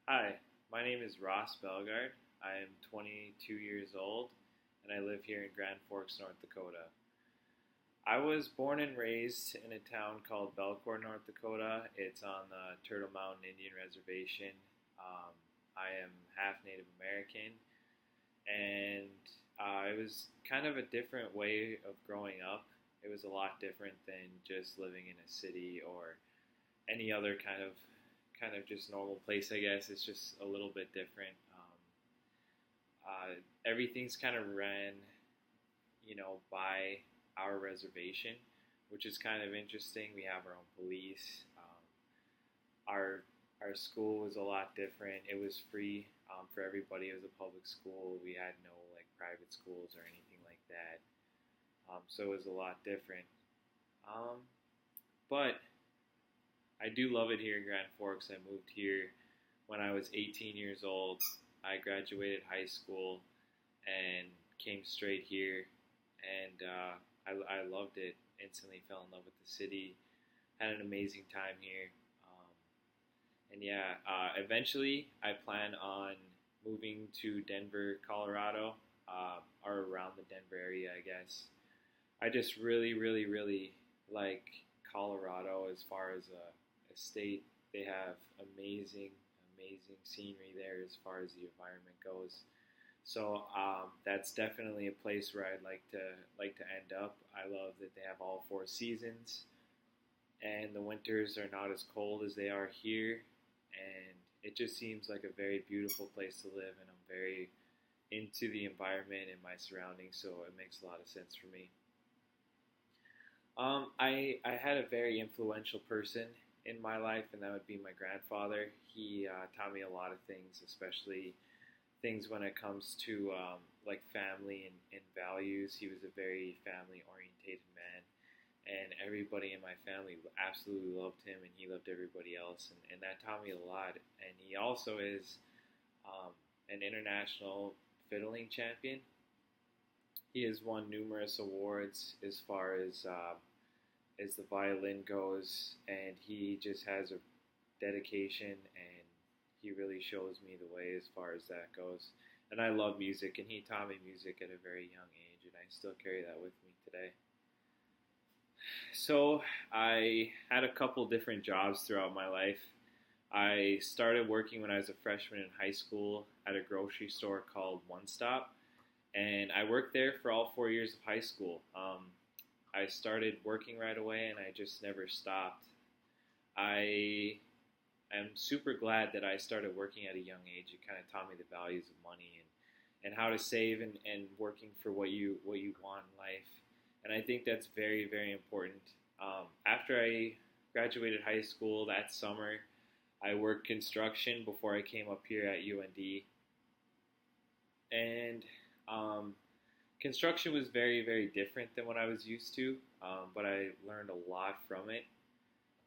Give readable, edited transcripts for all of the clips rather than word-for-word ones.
Hi, my name is Ross Belgarde. I am 22 years old and I live here in Grand Forks, North Dakota. I was born and raised in a town called Belcourt, North Dakota. It's on the Turtle Mountain Indian Reservation. Um, I am half Native American, and it was kind of a different way of growing up. It was a lot different than just living in a city or any other kind of just normal place. I guess it's just a little bit different. Everything's kind of ran, by our reservation, which is kind of interesting. We have our own police. Our school was a lot different. It was free for everybody. It was a public school. We had no like private schools or anything like that. So it was a lot different. But I do love it here in Grand Forks. I moved here when I was 18 years old. I graduated high school and came straight here, and I loved it. Instantly fell in love with the city. Had an amazing time here. And yeah, eventually I plan on moving to Denver, Colorado, or around the Denver area, I guess. I just really, really, really like Colorado as far as a state. They have amazing, amazing scenery there as far as the environment goes. So that's definitely a place where I'd like to end up. I love that they have all four seasons, and the winters are not as cold as they are here, and it just seems like a very beautiful place to live. And I'm very into the environment and my surroundings, so it makes a lot of sense for me. I had a very influential person in my life, and that would be my grandfather. He taught me a lot of things, especially things when it comes to like family and values. He was a very family orientated man, and everybody in my family absolutely loved him, and he loved everybody else, and that taught me a lot. And he also is an international fiddling champion. He has won numerous awards as the violin goes, and he just has a dedication, and he really shows me the way as far as that goes. And I love music, and he taught me music at a very young age, and I still carry that with me today. So I had a couple different jobs throughout my life. I started working when I was a freshman in high school at a grocery store called One Stop, and I worked there for all 4 years of high school. I started working right away, and I just never stopped. I am super glad that I started working at a young age. It kind of taught me the values of money and how to save and working for what you want in life. And I think that's very, very important. After I graduated high school that summer, I worked construction before I came up here at UND. And construction was very, very different than what I was used to, but I learned a lot from it.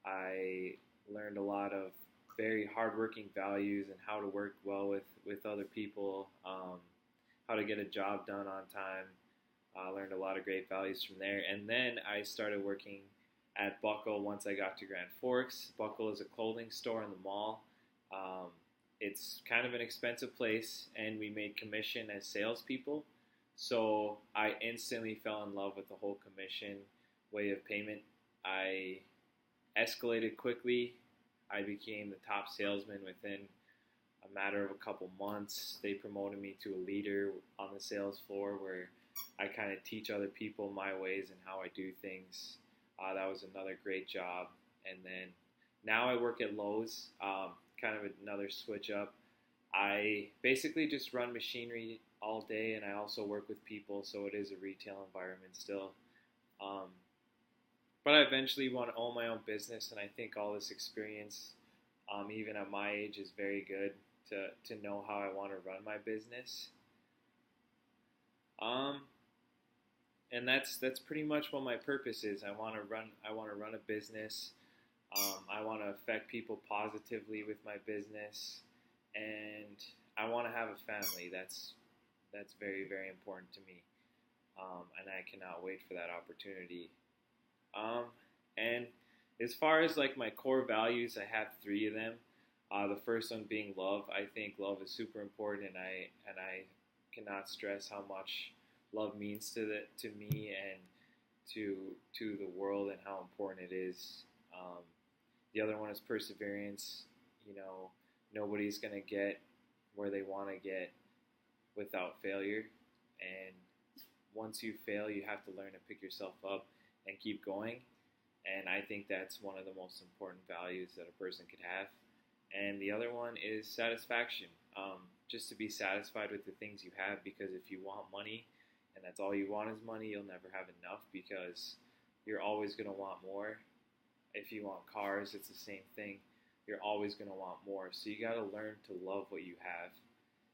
I learned a lot of very hardworking values and how to work well with other people, how to get a job done on time. I learned a lot of great values from there. And then I started working at Buckle once I got to Grand Forks. Buckle is a clothing store in the mall. It's kind of an expensive place, and we made commission as salespeople. So I instantly fell in love with the whole commission way of payment. I escalated quickly. I became the top salesman within a matter of a couple months. They promoted me to a leader on the sales floor where I kind of teach other people my ways and how I do things. That was another great job. And then now I work at Lowe's, kind of another switch up. I basically just run machinery all day, and I also work with people, so it is a retail environment still. But I eventually want to own my own business, and I think all this experience, even at my age, is very good to know how I want to run my business. And that's pretty much what my purpose is. I want to run a business. I want to affect people positively with my business, and I want to have a family. That's very, very important to me, and I cannot wait for that opportunity. And as far as like my core values, I have three of them. The first one being love. I think love is super important, and I cannot stress how much love means to me and to the world, and how important it is. Um, the other one is perseverance. You know, nobody's gonna get where they want to get without failure, and once you fail, you have to learn to pick yourself up and keep going. And I think that's one of the most important values that a person could have. And the other one is satisfaction. Just to be satisfied with the things you have, because if you want money and that's all you want is money, you'll never have enough, because you're always going to want more. If you want cars, it's the same thing. You're always going to want more. So you got to learn to love what you have,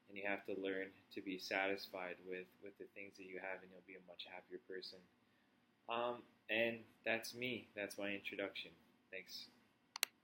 and you have to learn to be satisfied with the things that you have, and you'll be a much happier person. And that's me. That's my introduction. Thanks.